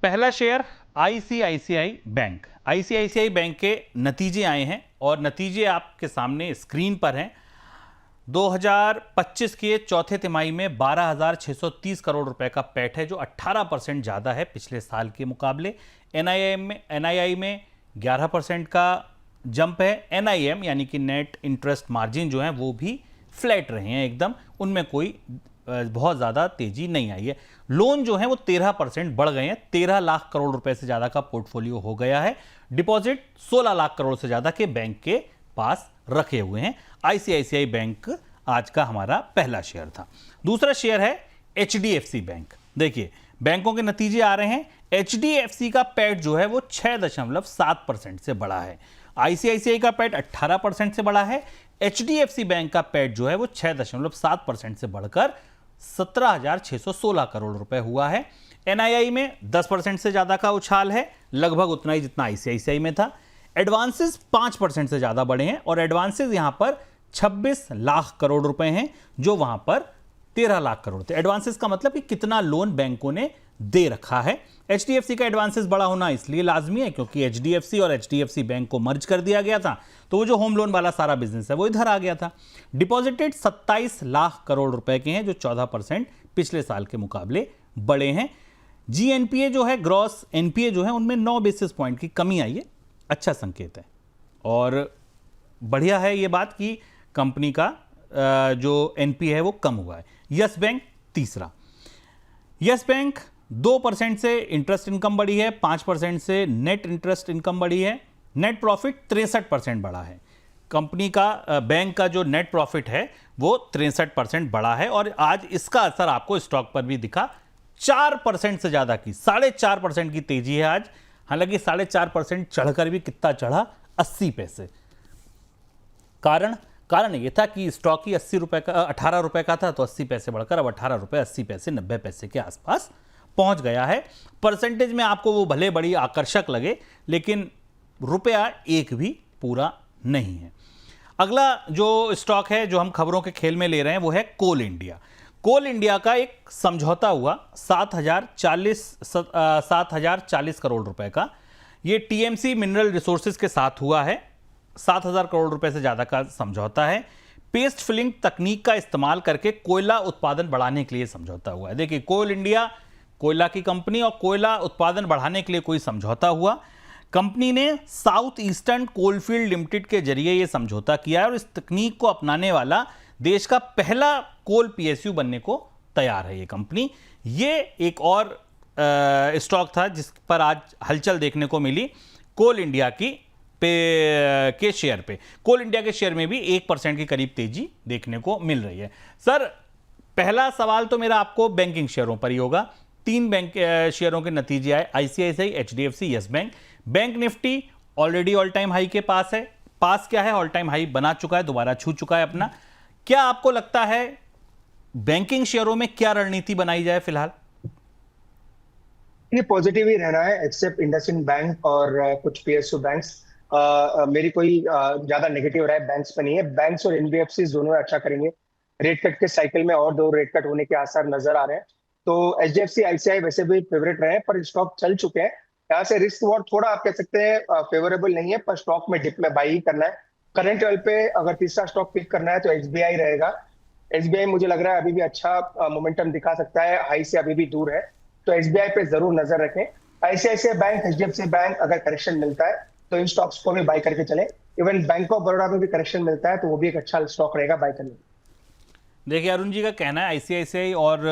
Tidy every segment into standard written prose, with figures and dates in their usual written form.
पहला share ICICI bank. ICICI bank के नतीजे आए हैं और नतीजे आपके सामने स्क्रीन पर हैं। 2025 के चौथे तिमाही में 12,630 करोड़ रुपए का पैठ है, जो 18% ज़्यादा है पिछले साल के मुकाबले। एनआईआई में 11% का जंप है। एनआईएम यानी कि नेट इंटरेस्ट मार्जिन जो है वो भी फ्लैट रहे हैं एकदम, उनमें कोई बहुत ज़्यादा तेजी नहीं आई है। लोन जो है वो 13% बढ़ गए हैं, 13 लाख करोड़ रुपए से ज़्यादा का पोर्टफोलियो हो गया है। डिपॉजिट 16 लाख करोड़ से ज़्यादा के बैंक के पास रखे हुए हैं। आईसीआईसीआई बैंक आज का हमारा पहला शेयर था। दूसरा शेयर है एचडीएफसी बैंक। देखिए बैंकों के नतीजे आ रहे हैं। एचडीएफसी का पैठ जो है वो 6.7% से बढ़ा है। आईसीआईसीआई का पैठ 18% से बढ़ा है। एचडीएफसी बैंक का पैठ जो है वो 6.7% से बढ़कर 17,616 करोड़ रुपए हुआ है। एनआईआई में 10% से ज्यादा का उछाल है, लगभग उतना ही जितना आईसीआईसीआई में था। एडवांसेस 5% से ज्यादा बढ़े हैं और एडवांसेस यहां पर 26 लाख करोड़ रुपए हैं, जो वहां पर 13 लाख करोड़ थे। एडवांसेस का मतलब कि कितना लोन बैंकों ने दे रखा है। एचडीएफसी का एडवांसेस बड़ा होना इसलिए लाजमी है क्योंकि एचडीएफसी और एचडीएफसी बैंक को मर्ज कर दिया गया था, तो वो जो होम लोन वाला सारा बिजनेस है वो इधर आ गया था। डिपॉजिटेड 27 लाख करोड़ रुपए के हैं, जो 14% पिछले साल के मुकाबले बड़े हैं। जीएनपीए जो है, ग्रॉस एनपीए जो है, उनमें 9 बेसिस पॉइंट की कमी आई है, अच्छा संकेत है। और बढ़िया है ये बात कि कंपनी का जो एनपीए है वो कम हुआ है। यस बैंक तीसरा। यस बैंक 2% से इंटरेस्ट इनकम बढ़ी है, 5% से नेट इंटरेस्ट इनकम बढ़ी है। नेट प्रॉफिट 63% बढ़ा है। कंपनी का बैंक का जो नेट प्रॉफिट है वो 63% बढ़ा है और आज इसका असर आपको स्टॉक पर भी दिखा। 4% से ज्यादा की 4.5% की तेजी है आज। हालांकि 4.5% चढ़कर भी कितना चढ़ा, 80 पैसे। कारण यह था कि स्टॉक ही 80 रुपए का 18 रुपए का था, तो 80 पैसे बढ़कर अब 18 रुपए 80 पैसे 90 पैसे के आसपास पहुंच गया है। परसेंटेज में आपको वो भले बड़ी आकर्षक लगे, लेकिन रुपया एक भी पूरा नहीं है। अगला जो स्टॉक है जो हम खबरों के खेल में ले रहे हैं वो है कोल इंडिया। कोल इंडिया का एक समझौता हुआ 7,040 करोड़ रुपए का। ये टीएमसी मिनरल रिसोर्सेज के साथ हुआ है। 7,000 करोड़ रुपए से ज्यादा का समझौता है। पेस्ट फिलिंग तकनीक का इस्तेमाल करके कोयला उत्पादन बढ़ाने के लिए समझौता हुआ है। देखिए कोल इंडिया कोयला की कंपनी और कोयला उत्पादन बढ़ाने के लिए कोई समझौता हुआ। कंपनी ने साउथ ईस्टर्न कोलफील्ड लिमिटेड के जरिए यह समझौता किया है और इस तकनीक को अपनाने वाला देश का पहला कोल पीएसयू बनने को तैयार है ये कंपनी। ये एक और स्टॉक था जिस पर आज हलचल देखने को मिली कोल इंडिया के शेयर पे। कोल इंडिया के शेयर में भी 1% की करीब तेजी देखने को मिल रही है। सर पहला सवाल तो मेरा आपको बैंकिंग शेयरों पर ही होगा। 3 बैंक शेयरों के नतीजे आए, ICICI, HDFC, yes bank. Bank Nifty already all time high के पास है। पास क्या है, ऑल टाइम हाई बना चुका है, दोबारा छू चुका है अपना। क्या आपको लगता है बैंकिंग शेयरों में क्या रणनीति बनाई जाए फिलहाल? ये पॉजिटिव ही रहना है, एक्सेप्ट इंडसइंड बैंक और कुछ पीएसयू बैंक्स। मेरी कोई ज्यादा नेगेटिव राय बैंक्स पे नहीं है। बैंक्स और एनबीएफसी दोनों अच्छा करेंगे। रेट कट के साइकिल में और 2 रेट कट होने के आसार नजर आ रहे हैं। तो एचडीएफसी आईसीआई वैसे भी फेवरेट रहे हैं, पर स्टॉक चल चुके हैं। यहाँ से रिस्क वॉट थोड़ा आप कह सकते हैं फेवरेबल नहीं है, पर स्टॉक में डिप में बाई ही करना है। करंट लेवल पे अगर तीसरा स्टॉक पिक करना है तो एसबीआई रहेगा। एसबीआई मुझे लग रहा है अभी भी अच्छा मोमेंटम दिखा सकता है, हाई से अभी भी दूर है, तो एसबीआई पे जरूर नजर रखें। आईसीआईसीआई बैंक, एचडीएफसी बैंक अगर करेक्शन मिलता है तो इन स्टॉक्स को भी बाय करके चले। इवन बैंक ऑफ बड़ौदा में भी करेक्शन मिलता है तो वो भी एक अच्छा स्टॉक रहेगा बाय करने। देखिए अरुण जी का कहना है आईसीआईसीआई और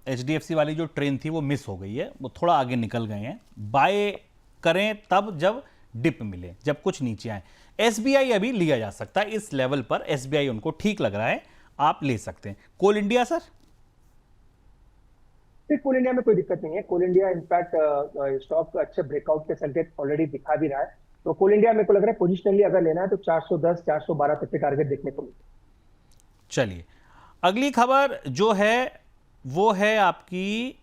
एचडीएफसी वाली जो ट्रेन थी वो मिस हो गई है, वो थोड़ा आगे निकल गए हैं। बाय करें तब जब डिप मिले, जब कुछ नीचे आए। एसबीआई अभी लिया जा सकता है इस लेवल पर, एसबीआई उनको ठीक लग रहा है, आप ले सकते हैं। कोल इंडिया सर? कोल इंडिया में कोई दिक्कत नहीं है। कोल इंडिया इनफैक्ट स्टॉक अच्छे ब्रेकआउट के संकेत ऑलरेडी दिखा भी रहा है। तो कोल इंडिया मेरे को लग रहा है पोजिशनली अगर लेना है तो 410 412 तक के टारगेट देखने को मिलते। चलिए अगली खबर जो है वो है आपकी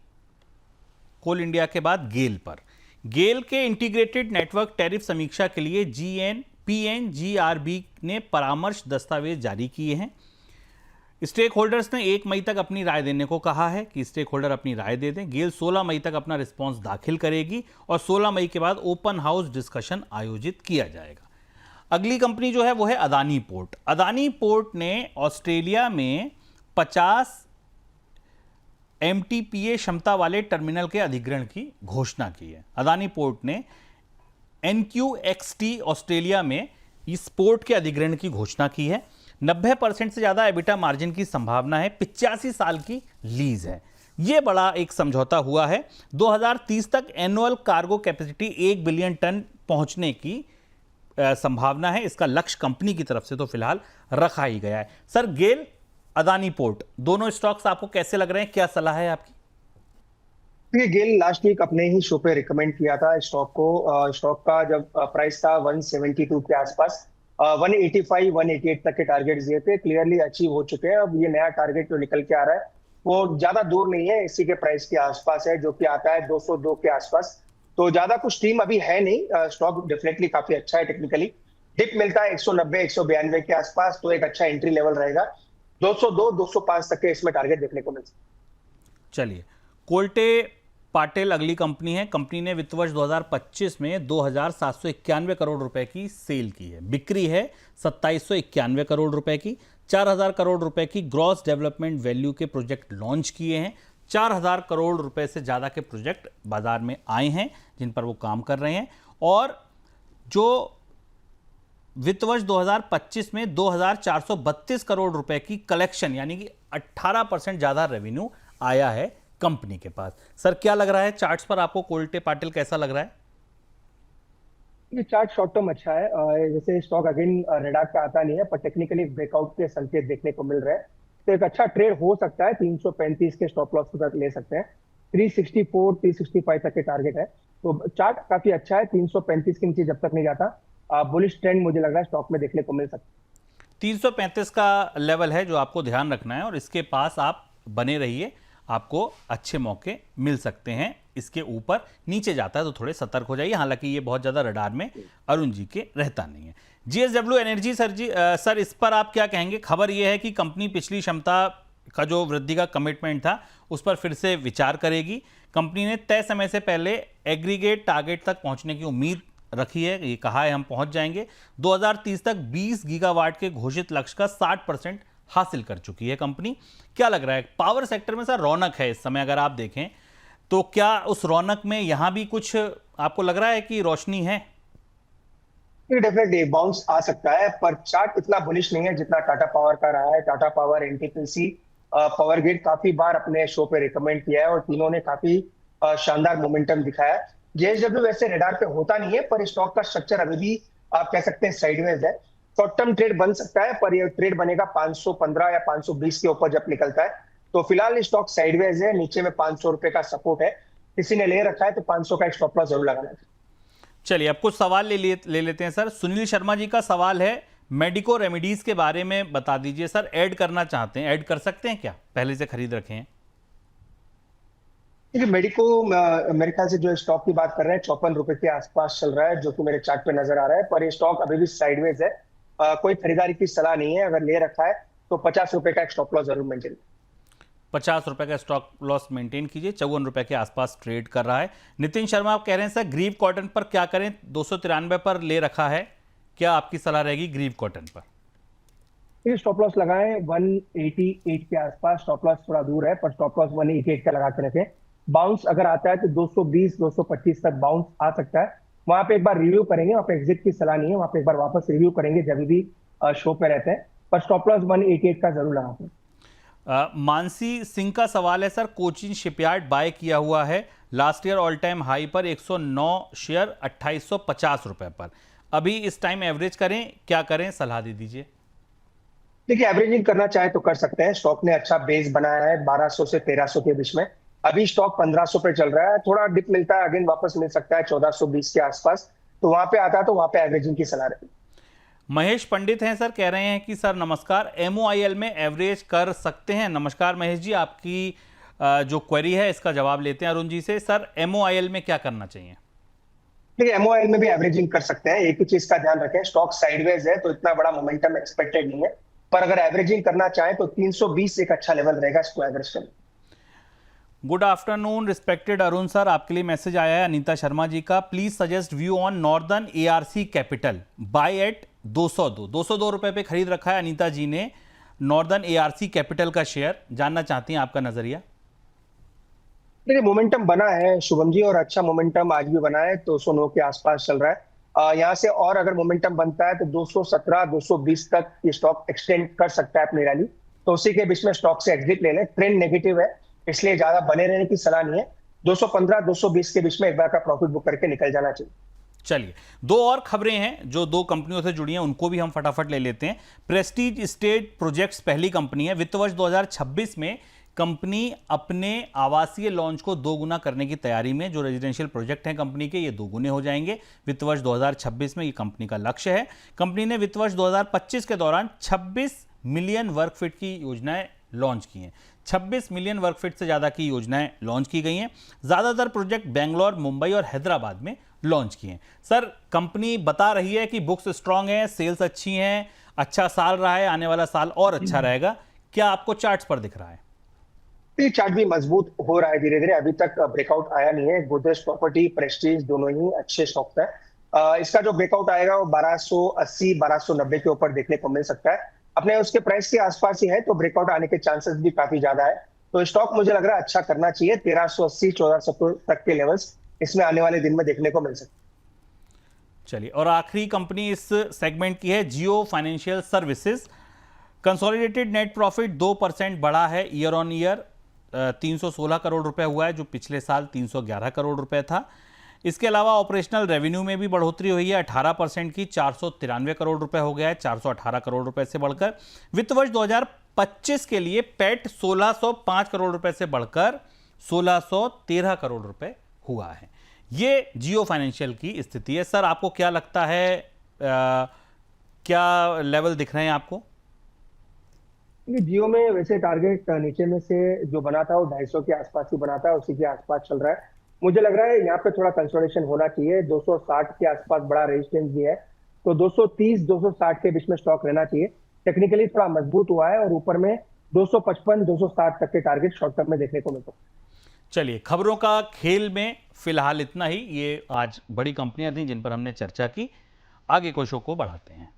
कोल इंडिया के बाद गेल पर। गेल के इंटीग्रेटेड नेटवर्क टैरिफ समीक्षा के लिए पीएनजीआरबी ने परामर्श दस्तावेज जारी किए हैं। स्टेक होल्डर्स ने 1 मई तक अपनी राय देने को कहा है कि स्टेक होल्डर अपनी राय दे दें। गेल 16 मई तक अपना रिस्पांस दाखिल करेगी और 16 मई के बाद ओपन हाउस डिस्कशन आयोजित किया जाएगा। अगली कंपनी जो है वो है अदानी पोर्ट। अदानी पोर्ट ने ऑस्ट्रेलिया में 50 MTPA क्षमता वाले टर्मिनल के अधिग्रहण की घोषणा की है। अदानी पोर्ट ने NQXT ऑस्ट्रेलिया में इस पोर्ट के अधिग्रहण की घोषणा की है। 90% से ज्यादा एबिटा मार्जिन की संभावना है। 85 साल की लीज है। यह बड़ा एक समझौता हुआ है। 2030 तक annual cargo capacity 1 billion ton पहुंचने की संभावना है। इसका लक्ष्य कंपनी की तरफ से तो फिलहाल रखा ही गया है। सर, गेल, अदानी पोर्ट, दोनों स्टॉक्स आपको कैसे लग रहे हैं? क्या सलाह है आपकी? ये गेल लास्ट वीक अपने ही शो पे रिकमेंड किया था स्टॉक को। स्टॉक का जब प्राइस था 172 के आसपास, 185 188 तक के टारगेट दिए थे, क्लियरली अचीव हो चुके हैं। अब ये नया टारगेट जो निकल के आ रहा है वो ज्यादा दूर नहीं है, इसी के प्राइस के आसपास है, जो कि आता है 202 के आसपास। तो ज्यादा कुछ टीम अभी है नहीं। स्टॉक डेफिनेटली काफी अच्छा है टेक्निकली। डिप मिलता है 190 192 के आसपास, तो एक अच्छा एंट्री लेवल रहेगा। 202 205 तक के इसमें टारगेट देखने को मिल सकता है। चलिए, कोल्टे पाटिल अगली कंपनी है। कंपनी ने वित्त वर्ष 2025 में 2791 करोड़ रुपए की सेल की है। बिक्री है 2791 करोड़ रुपए की। 4000 करोड़ रुपए की ग्रॉस डेवलपमेंट वैल्यू के प्रोजेक्ट लॉन्च किए हैं। 4000 करोड़ रुपए से ज्यादा के प्रोजेक्ट बाजार में आए हैं जिन पर वो काम कर रहे हैं। और जो वित्त वर्ष 2025 में 2432 करोड़ रुपए की कलेक्शन, यानी कि 18% ज्यादा रेवेन्यू आया है कंपनी के पास। सर, क्या लग रहा है चार्ट्स पर आपको कोल्टे पाटिल कैसा लग रहा है? ये चार्ट शॉर्ट टर्म अच्छा है। जैसे स्टॉक अगेन रेडार पे आता नहीं है, पर टेक्निकली ब्रेकआउट के संकेत देखने को मिल रहे हैं, तो एक अच्छा ट्रेड हो सकता है। 335 के स्टॉप लॉस के साथ ले सकते हैं। 364 365 तक के टारगेट है, तो चार्ट काफी अच्छा है। 335 के नीचे जब तक नहीं जाता, बुलिश ट्रेंड मुझे लग रहा है स्टॉक में देखने को मिल सकता है। 335 का लेवल है जो आपको ध्यान रखना है और इसके पास आप बने रहिए, आपको अच्छे मौके मिल सकते हैं। इसके ऊपर नीचे जाता है तो थोड़े सतर्क हो जाइए, हालांकि ये बहुत ज्यादा रडार में अरुण जी के रहता नहीं है। JSW एनर्जी सर, इस पर आप क्या कहेंगे? खबर यह है कि कंपनी पिछली क्षमता का जो वृद्धि का कमिटमेंट था उस पर फिर से विचार करेगी। कंपनी ने तय समय से पहले एग्रीगेट टारगेट तक पहुंचने की उम्मीद रखी है। ये कहा है हम पहुंच जाएंगे। 2030 तक 20 गीगावाट के घोषित लक्ष्य का 60% हासिल कर चुकी है कंपनी। क्या लग रहा है पावर सेक्टर में? सर, रौनक है इस समय, अगर आप देखें तो क्या उस रौनक में यहां भी कुछ आपको लग रहा है कि रोशनी है? डेफिनेटली बाउंस आ सकता है, पर चार्ट इतना बुलिश नहीं है जितना टाटा पावर का रहा है। Tata power, NTPC, power grid काफी बार अपने शो पे रिकमेंड किया है और तीनों ने काफी शानदार मोमेंटम दिखाया है। JSW वैसे रेडार पे होता नहीं है, पर स्टॉक का स्ट्रक्चर अभी भी आप कह सकते हैं साइडवेज है। शॉर्ट टर्म ट्रेड बन सकता है, पर ये ट्रेड बनेगा 515 या 520 के ऊपर जब निकलता है। तो फिलहाल स्टॉक साइडवेज है, नीचे में 500 रुपए का सपोर्ट है। किसी ने ले रखा है तो 500 का एक स्टॉप लॉस जरूर लगाना चाहिए। चलिए, अब कुछ सवाल ले लेते हैं सर। सुनील शर्मा जी का सवाल है, मेडिको रेमेडीज के बारे में बता दीजिए सर। ऐड करना चाहते हैं, ऐड कर सकते हैं क्या? पहले से खरीद रखे हैं? देखिए, मेडिको मेरे ख्याल से जो स्टॉक की बात कर रहे हैं 54 रुपए के आसपास चल रहा है, जो कि मेरे चार्ट पे नजर आ रहा है, पर ये स्टॉक अभी भी साइडवेज है। कोई खरीदारी की सलाह नहीं है। अगर ले रखा है तो 50 रुपए का एक स्टॉप लॉस जरूर मेंटेन। 50 रुपए का स्टॉक लॉस मेंटेन कीजिए। 54 रुपए के आसपास ट्रेड कर रहा है। नितिन शर्मा आप कह रहे हैं सर ग्रीव कॉटन पर क्या करें? 293 पर ले रखा है, क्या आपकी सलाह रहेगी ग्रीव कॉटन पर? ये स्टॉप लॉस लगाएं 188 के आसपास। स्टॉप लॉस थोड़ा दूर है, पर स्टॉप लॉस 188 का लगा के रखें। बाउंस अगर आता है तो 220 225 तक बाउंस आ सकता है। वहां पे एक बार रिव्यू करेंगे, वहां पे एग्जिट की सलाह नहीं है, वहां पे एक बार वापस रिव्यू करेंगे जब भी शो पे रहते हैं, पर स्टॉप लॉस 188 का जरूर लगाते हैं। मानसी सिंह का सवाल है सर, कोचिन शिपयार्ड बाय किया हुआ है last year all time high पर 109 शेयर 2850 रुपए पर। अभी इस टाइम एवरेज करें, क्या करें, सलाह दे दीजिए। देखिए, एवरेजिंग करना चाहे तो कर सकते हैं। स्टॉक ने अच्छा बेस बनाया है 1200 से 1300 के बीच में। अभी स्टॉक 1500 पे चल रहा है, थोड़ा डिप मिलता है, अगेन वापस मिल सकता है 1420 के आसपास, तो वहां पे आता है तो वहां पे एवरेजिंग की सलाह रहेगी। महेश पंडित हैं सर, कह रहे हैं कि सर नमस्कार, MOIL में एवरेज कर सकते हैं? नमस्कार महेश जी, आपकी जो क्वेरी है इसका जवाब लेते हैं अरुण जी से। सर MOIL में क्या करना चाहिए? देखिए, MOIL में भी एवरेजिंग कर सकते हैं। एक ही चीज का ध्यान रखें, स्टॉक साइडवेज है तो इतना बड़ा मोमेंटम एक्सपेक्टेड नहीं है। पर अगर एवरेजिंग करना चाहें तो 320 एक अच्छा लेवल रहेगा इसको एवरेज करना। Good afternoon respected Arun sir, आपके लिए मैसेज आया है अनीता शर्मा जी का। Please suggest view on northern ARC capital, buy at 202 रुपए पे खरीद रखा है अनीता जी ने नॉर्दर्न एआरसी कैपिटल का शेयर, जानना चाहती हैं आपका नजरिया। देखिए मोमेंटम बना है शुभम जी, और अच्छा मोमेंटम आज भी बना है, 209 के आसपास चल रहा है। यहाँ से और अगर मोमेंटम बनता है तो 217 220 तक ये स्टॉक एक्सटेंड कर सकता है अपनी रैली, तो उसी के बीच में स्टॉक से एग्जिट ले लें। ट्रेंड नेगेटिव है इसलिए ज्यादा बने रहने की सलाह नहीं है। 215 220 के बीच में एक बार का प्रॉफिट बुक करके निकल जाना चाहिए। चलिए, दो और खबरें हैं जो दो कंपनियों से जुड़ी हैं, उनको भी हम फटाफट ले लेते हैं। प्रेस्टीज स्टेट प्रोजेक्ट्स पहली कंपनी है। वित्त वर्ष 2026 में कंपनी अपने आवासीय लॉन्च को दोगुना करने की तैयारी में। जो रेजिडेंशियल प्रोजेक्ट हैं कंपनी के, ये दोगुने हो जाएंगे वित्त वर्ष 2026 में, ये कंपनी का लक्ष्य है। कंपनी ने वित्त वर्ष 2025 के दौरान 26 मिलियन वर्ग फीट की योजनाएं लॉन्च की हैं। 26 मिलियन वर्ग फीट से ज़्यादा की योजनाएं लॉन्च की गई हैं। ज़्यादातर प्रोजेक्ट बेंगलोर, मुंबई और हैदराबाद में लॉन्च किए हैं। सर, कंपनी बता रही है कि बुक्स स्ट्रांग है, सेल्स अच्छी हैं, अच्छा साल रहा है, आने वाला साल और अच्छा रहेगा। क्या आपको चार्ट्स पर दिख रहा है? ये चार्ट भी मजबूत हो रहा है धीरे धीरे, अभी तक ब्रेकआउट आया नहीं है। गोदरेज प्रॉपर्टी, प्रेस्टीज दोनों ही अच्छे स्टॉक्स है। इसका जो ब्रेकआउट आएगा वो 1280 1290 के ऊपर देखने को मिल सकता है। अपने उसके प्राइस के आसपास ही है, तो ब्रेकआउट आने के चांसेस भी काफी ज्यादा है। तो स्टॉक मुझे लग रहा है अच्छा करना चाहिए। 1380 1470 तक के लेवल्स इसमें आने वाले दिन में देखने को मिल सकते हैं। चलिए, और आखिरी कंपनी इस सेगमेंट की है Jio financial services. Consolidated net profit 2% बढ़ा है ईयर ऑन ईयर, 316 करोड़ रुपए हुआ है, जो पिछले साल 311 करोड़ रुपए था। इसके अलावा ऑपरेशनल रेवेन्यू में भी बढ़ोतरी हुई है 18% की, 493 करोड़ रुपए हो गया है, 418 करोड़ रुपए से बढ़कर। वित्त वर्ष 2025 के लिए पैट 1605 करोड़ रुपए से बढ़कर 1613 करोड़ रुपए हुआ है। ये जियो फाइनेंशियल की स्थिति है। सर, आपको क्या लगता है, क्या लेवल दिख रहे हैं आपको? जियो में वैसे टारगेट नीचे में से जो बना था वो 250 के आसपास ही बना था, उसी के आसपास चल रहा है। मुझे लग रहा है यहाँ पे थोड़ा कंसोलिडेशन होना चाहिए। 260 के आसपास बड़ा रेजिस्टेंस भी है, तो 230 260 के बीच में स्टॉक रहना चाहिए। टेक्निकली थोड़ा मजबूत हुआ है, और ऊपर में 255 260 तक के टारगेट शॉर्ट टर्म में देखने को मिलता है। चलिए, खबरों का खेल में फिलहाल इतना ही। ये आज बड़ी कंपनियां थी जिन पर हमने चर्चा की। आगे को शो को बढ़ाते हैं।